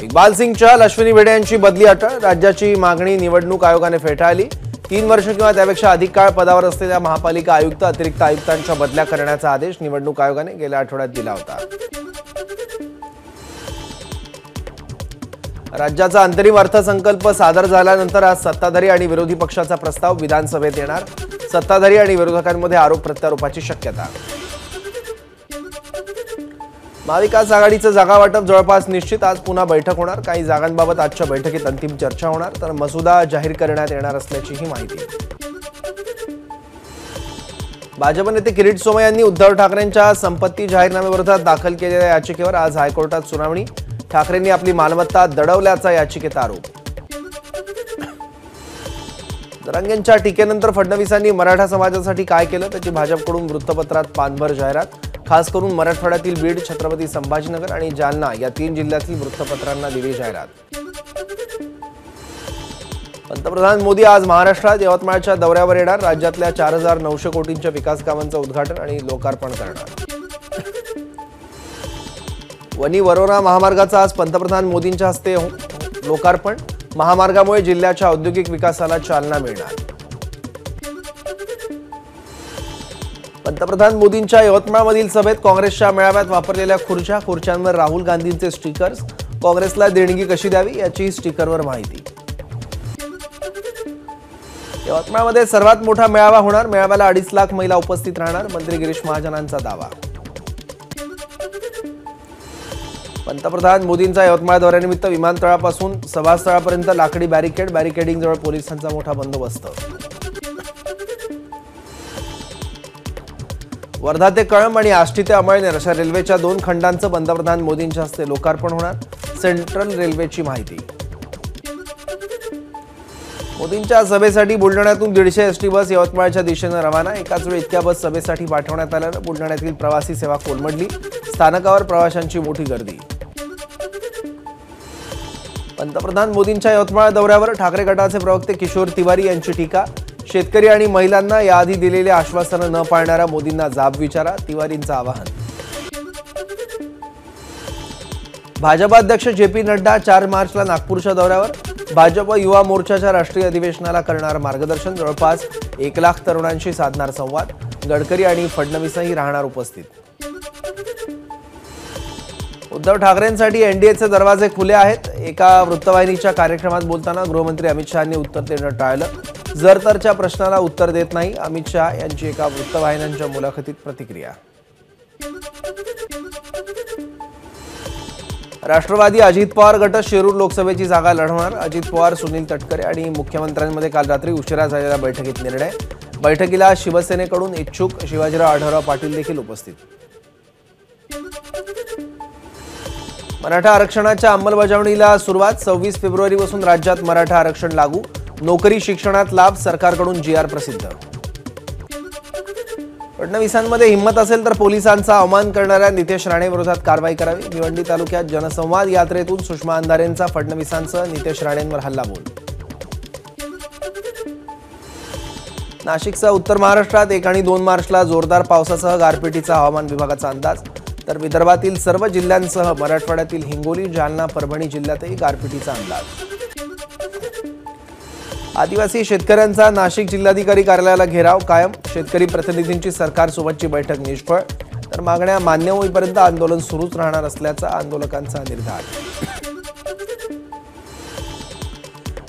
इक्बाल सिंग चहल, अश्विनी भिडे यांची बदली अटळ। राज्याची मागणी निवडणूक आयोगाने फेटाळली। 3 वर्ष किंवा त्यापेक्षा अधिक काळ पदावर असलेल्या महापालिका आयुक्त, अतिरिक्त आयुक्तांच्या बदल्या करण्याचा आदेश निवडणूक आयोगाने गेल्या आठवड्यात दिला होता। राज्याचा अंतरिम अर्थसंकल्प सादर झाल्यानंतर आज सत्ताधारी आणि विरोधी पक्षाचा प्रस्ताव विधानसभेत येणार। सत्ताधारी आणि विरोधकांमध्ये आरोप प्रत्यारोपाची शक्यता। महाविकास आघाडीचं जागा वाटप जवळपास निश्चित। आज पुन्हा बैठक होणार। काही जागांबाबत आजच्या बैठकीत अंतिम चर्चा होणार, तर मसुदा जाहीर करण्यात येणार असल्याचीही माहिती। भाजप नेते किरीट सोमय्या यांनी उद्धव ठाकरेंच्या संपत्ती जाहीरनाम्याविरोधात दाखल केलेल्या याचिकेवर आज हायकोर्टात सुनावणी। ठाकरेंनी आपली मालमत्ता दडवल्याचा याचिकेत आरोप। जरांगेंच्या टीकेनंतर फडणवीसांनी मराठा समाजासाठी काय केलं त्याची भाजपकडून वृत्तपत्रात पानभर जाहिरात। खास करून मराठवाड्यातील बीड, छत्रपती संभाजीनगर आणि जालना या 3 जिल्ह्यातील वृत्तपत्रांना दिली जाहिरात। पंतप्रधान मोदी आज महाराष्ट्रात यवतमाळच्या दौऱ्यावर येणार। राज्यातल्या 4900 कोटींच्या विकास कामांचं उद्घाटन आणि लोकार्पण करणार। वनी वरोरा महामार्गाचा आज पंतप्रधान मोदींच्या हस्ते लोकार्पण। महामार्गामुळे जिल्ह्याच्या औद्योगिक विकासाला चालना मिळणार। पंतप्रधान मोदींच्या यवतमाळमधील सभेत काँग्रेसच्या मेळाव्यात वापरलेल्या खुर्च्यांवर राहुल गांधींचे स्टिकर्स। काँग्रेसला देणगी कशी द्यावी याची स्टिकरवर माहिती। यवतमाळमध्ये सर्वात मोठा मेळावा होणार। मेळाव्याला 2.5 लाख महिला उपस्थित राहणार। मंत्री गिरीश महाजनांचा दावा। पंतप्रधान मोदींचा यवतमाळ दौऱ्यानिमित्त विमानतळापासून सभास्थळापर्यंत लाकडी बॅरिकेडिंग जवळ पोलिसांचा मोठा बंदोबस्त। वर्धा ते कळंब आणि आष्टी ते अमळनेर अशा रेल्वेच्या 2 खंडांचं पंतप्रधान मोदींच्या हस्ते लोकार्पण होणार। सेंट्रल रेल्वेची माहिती। मोदींच्या सभेसाठी बुलढाण्यातून 150 एसटी बस यवतमाळच्या दिशेने रवाना। एकाच वेळी इतक्या बस सभेसाठी पाठवण्यात आल्यानं बुलढाण्यातील प्रवासी सेवा कोलमडली। स्थानकावर प्रवाशांची मोठी गर्दी। पंतप्रधान मोदींच्या यवतमाळ दौऱ्यावर ठाकरे गटाचे प्रवक्ते किशोर तिवारी यांची टीका। शेतकरी आणि महिलांना याआधी दिलेले आश्वासनं न पाळणाऱ्या मोदींना जाब विचारा, तिवारींचं आवाहन। भाजप अध्यक्ष जे.पी. नड्डा 4 मार्चला नागपूरच्या दौऱ्यावर। भाजप युवा मोर्चाच्या राष्ट्रीय अधिवेशनाला करणार मार्गदर्शन। जवळपास 1 लाख तरुणांशी साधणार संवाद। गडकरी आणि फडणवीसही राहणार उपस्थित। उद्धव ठाकरेंसाठी एनडीएचे दरवाजे खुले आहेत। एका वृत्तवाहिनीच्या कार्यक्रमात बोलताना गृहमंत्री अमित शहांनी उत्तर देणं टाळलं। जरतरच्या प्रश्नाला उत्तर देत नाही अमित शहा यांची एका वृत्तवाहिन्यांच्या मुलाखतीत प्रतिक्रिया। राष्ट्रवादी अजित पवार गट शिरूर लोकसभेची जागा लढवणार। अजित पवार, सुनील तटकरे आणि मुख्यमंत्र्यांमध्ये काल रात्री उशिरा झालेल्या बैठकीत निर्णय। बैठकीला शिवसेनेकडून इच्छुक शिवाजीराव आढळराव पाटील देखील उपस्थित। मराठा आरक्षणाच्या अंमलबजावणीला सुरुवात। 26 फेब्रुवारीपासून राज्यात मराठा आरक्षण लागू। नोकरी, शिक्षणात लाभ। सरकारकडून जीआर प्रसिद्ध। फडणवीसांमध्ये हिंमत असेल तर पोलिसांचा अवमान करणाऱ्या नितेश राणे विरोधात कारवाई करावी। भिवंडी तालुक्यात जनसंवाद यात्रेतून सुषमा अंधारेंचा फडणवीसांसह नितेश राणेंवर हल्लाबोल। नाशिकसह उत्तर महाराष्ट्रात 1 आणि 2 मार्चला जोरदार पावसासह गारपिटीचा हवामान विभागाचा अंदाज। तर विदर्भातील सर्व जिल्ह्यांसह मराठवाड्यातील हिंगोली, जालना, परभणी जिल्ह्यातही गारपिटीचा अंदाज। आदिवासी शेतकऱ्यांचा नाशिक जिल्हाधिकारी कार्यालयाला घेराव कायम। शेतकरी प्रतिनिधींची सरकारसोबतची बैठक निष्फळ। तर मागण्या मान्य होईपर्यंत आंदोलन सुरूच राहणार असल्याचा आंदोलकांचा निर्धार।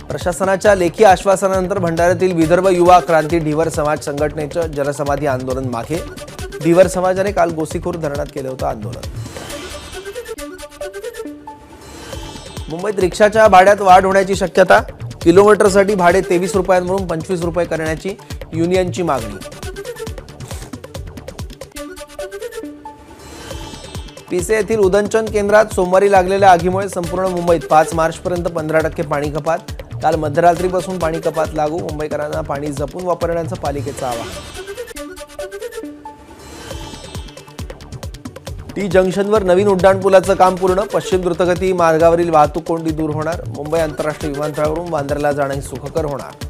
प्रशासनाच्या लेखी आश्वासनानंतर भंडाऱ्यातील विदर्भ युवा क्रांती धीवर समाज संघटनेचं जलसमाधी आंदोलन मागे। धीवर समाजाने काल गोसीखुर्द धरणात केलं होतं आंदोलन। मुंबईत रिक्षाच्या भाड्यात वाढ होण्याची शक्यता। किलोमीटरसाठी भाडे 23 रुपयांवरून 25 रुपये करण्याची युनियनची मागणी। पिसे येथील उदंचन केंद्रात सोमवारी लागलेल्या आगीमुळे संपूर्ण मुंबईत 5 मार्चपर्यंत 15% पाणी कपात। काल मध्यरात्रीपासून पाणी कपात लागू। मुंबईकरांना पाणी जपून वापरण्याचं पालिकेचं आवाहन। टी जंक्शनवर नवीन उड्डाणपुलाचं काम पूर्ण। पश्चिम द्रुतगती मार्गावरील वाहतूक कोंडी दूर होणार। मुंबई आंतरराष्ट्रीय विमानतळावरून बांद्राला जाणं सुखकर होणार।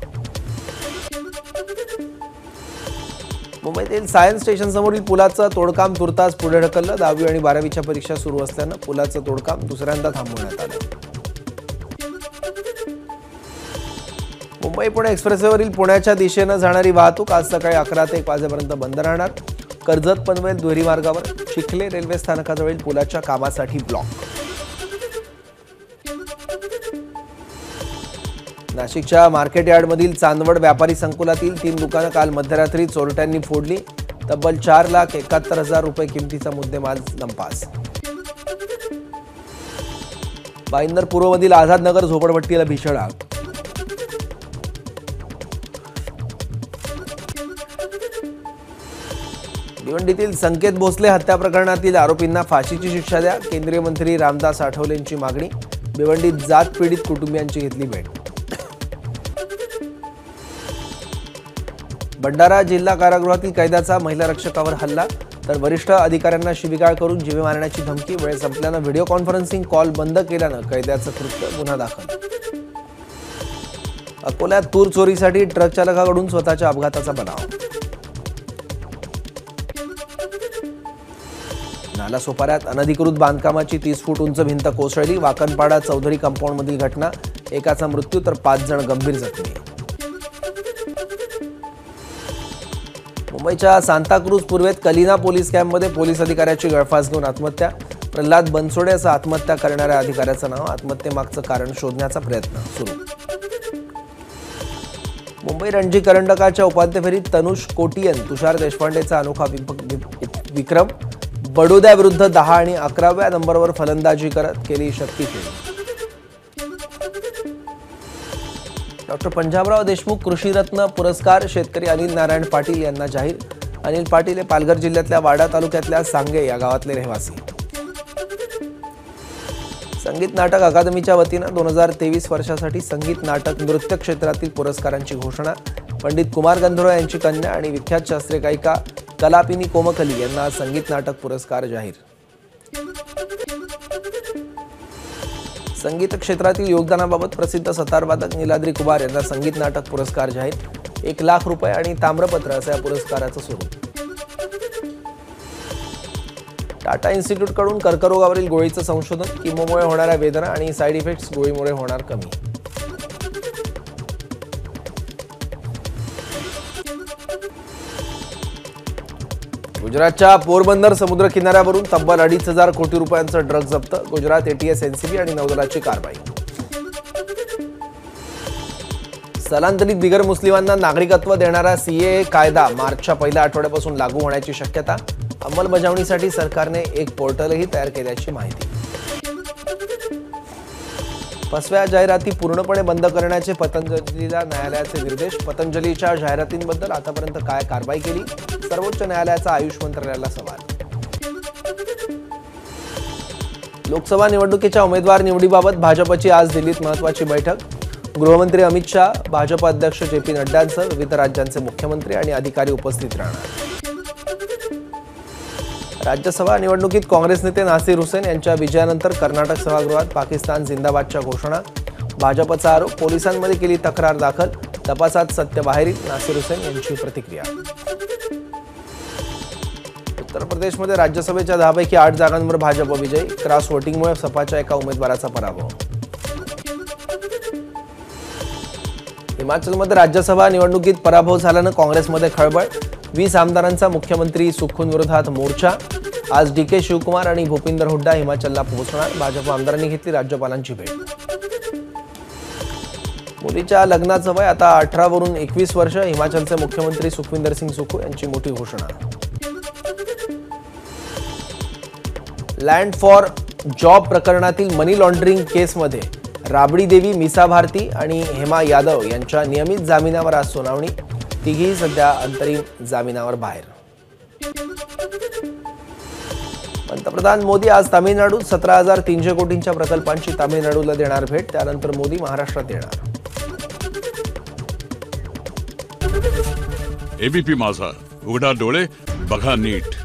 मुंबईतील सायन्स स्टेशन समोरील पुलाचं तोडकाम तुर्तास पुढे ढकललं। 10वी आणि 12वीच्या परीक्षा सुरू असल्यानं पुलाचं तोडकाम दुसऱ्यांदा थांबवण्यात आलं। मुंबई पुणे एक्सप्रेसवेवरील पुण्याच्या दिशेने जाणारी वाहतूक आज सकाळी 11 ते 1 वाजेपर्यंत बंद राहणार. कर्जत पनवेल दुहेरी मार्गावर चिखले रेल्वे स्थानकाजवळील पुलाच्या कामासाठी ब्लॉक. नाशिकच्या मार्केट यार्डमधील चांदवड व्यापारी संकुलातील 3 दुकानं काल मध्यरात्री चोरट्यांनी फोडली. तब्बल 4,71,000 रुपये किमतीचा मुद्देमाल लंपास. भाईंदर पूर्वमधील आझाद नगर झोपडपट्टीला भीषण आग. भिवंडीतील संकेत भोसले हत्या प्रकरणातील आरोपींना फाशीची शिक्षा द्या, केंद्रीय मंत्री रामदास आठवलेंची मागणी. भिवंडीत जात पीडित कुटुंबियांची घेतली भेट. भंडारा जिल्हा कारागृहातील कैद्याचा महिला रक्षकावर हल्ला, तर वरिष्ठ अधिकाऱ्यांना शिवीगाळ करून जीवे मारण्याची धमकी. वेळ संपल्यानं व्हिडिओ कॉन्फरन्सिंग कॉल बंद केल्यानं कैद्याचं कृत्य, गुन्हा दाखल. अकोल्यात तूर चोरीसाठी ट्रक चालकाकडून स्वतःच्या अपघाताचा बनाव. नालासोपाऱ्यात अनधिकृत बांधकामाची 30 फूट उंच भिंत कोसळली. वाकणपाडा चौधरी कंपाऊंडमधील घटना, एकाचा मृत्यू तर 5 जण गंभीर जखमी. मुंबईच्या सांताक्रूज पूर्वेत कलिना पोलीस कॅम्पमध्ये पोलीस अधिकाऱ्याची गळफास घेऊन आत्महत्या. प्रल्हाद बनसोडे असं आत्महत्या करणाऱ्या अधिकाऱ्याचं नाव. आत्महत्येमागचं कारण शोधण्याचा प्रयत्न सुरू. मुंबई रणजी करंडकाच्या उपांत्य फेरीत तनुष कोटियन तुषार देशपांडेचा अनोखा विक्रम. बडोद्याविरुद्ध 10 आणि 11व्या नंबरवर फलंदाजी करत केली शक्तीखेळी. डॉक्टर पंजाबराव देशमुख कृषीरत्न पुरस्कार शेतकरी अनिल नारायण पाटील यांना जाहीर. अनिल पाटील हे पालघर जिल्ह्यातल्या वाडा तालुक्यातल्या सांगे या गावातले रहिवासी. संगीत नाटक अकादमीच्या वतीनं 2023 वर्षासाठी संगीत नाटक नृत्य क्षेत्रातील पुरस्कारांची घोषणा. पंडित कुमार गंधर्व यांची कन्या आणि विख्यात शास्त्रीय गायिका कलापिनी कोमकली यांना संगीत नाटक पुरस्कार जाहीर. संगीत क्षेत्रातील योगदानाबाबत प्रसिद्ध सतारवादक नीलाद्री कुमार यांना संगीत नाटक पुरस्कार जाहीर. 1 लाख रुपये आणि ताम्रपत्र असं या पुरस्काराचं स्वरूप. टाटा इन्स्टिट्यूटकडून कर्करोगावरील गोळीचं संशोधन. किमोमुळे होणाऱ्या वेदना आणि साईड इफेक्ट्स गोळीमुळे होणार कमी. गुजरातच्या पोरबंदर समुद्र किनाऱ्यावरून तब्बल 2,500 कोटी रुपयांचं ड्रग जप्त. गुजरात एटीएस, एनसीबी आणि नौदलाची कारवाई. स्थलांतरित बिगर मुस्लिमांना नागरिकत्व देणारा सीएए कायदा मार्चच्या पहिल्या आठवड्यापासून लागू होण्याची शक्यता. अंमलबजावणीसाठी सरकारने एक पोर्टलही तयार केल्याची माहिती. फसव्या जाहिराती पूर्णपणे बंद करण्याचे पतंजलीला न्यायालयाचे निर्देश. पतंजलीच्या जाहिरातींबद्दल आतापर्यंत काय कारवाई केली? सर्वोच्च न्यायालयाचा आयुष मंत्रालयाला सवाल. लोकसभा निवडणुकीच्या उमेदवार निवडीबाबत भाजपची आज दिल्लीत महत्त्वाची बैठक. गृहमंत्री अमित शाह, भाजप अध्यक्ष JP नड्डांसह विविध राज्यांचे मुख्यमंत्री आणि अधिकारी उपस्थित राहणार. राज्यसभा निवडणुकीत काँग्रेस नेते नासिर हुसेन यांच्या विजयानंतर कर्नाटक सभागृहात पाकिस्तान जिंदाबादच्या घोषणा. भाजपचा आरोप, पोलिसांमध्ये केली तक्रार दाखल. तपासात सत्य बाहेर येईल. नासिर हुसेन यांची प्रतिक्रिया. उत्तर प्रदेशमध्ये राज्यसभेच्या 10 पैकी 8 जागांवर भाजप विजयी. क्रॉस व्होटिंगमुळे सपाच्या एका उमेदवाराचा पराभव. हिमाचलमध्ये राज्यसभा निवडणुकीत पराभव झाल्यानं काँग्रेसमध्ये खळबळ. 20 आमदारांचा मुख्यमंत्री सुखूंविरोधात मोर्चा. आज DK शिवकुमार आणि भूपिंदर हुड्डा हिमाचलला पोहोचणार. भाजप आमदारांनी घेतली राज्यपालांची भेट. मुलीच्या लग्नाचं वय आता 18 वरून 21 वर्ष. हिमाचलचे मुख्यमंत्री सुखविंदर सिंग सुखू यांची मोठी घोषणा. लँड फॉर जॉब प्रकरणातील मनी लॉन्ड्रिंग केसमध्ये राबडी देवी, मिसा भारती आणि हेमा यादव यांच्या नियमित जामिनावर आज सुनावणी. तिघी सध्या अंतरिम जामिनावर बाहेर. पंतप्रधान मोदी आज तामिळनाडूत 17,300 कोटींच्या प्रकल्पांची तामिळनाडूला देणार भेट. त्यानंतर मोदी महाराष्ट्रात येणार. एबीपी माझा, उघडा डोळे बघा नीट.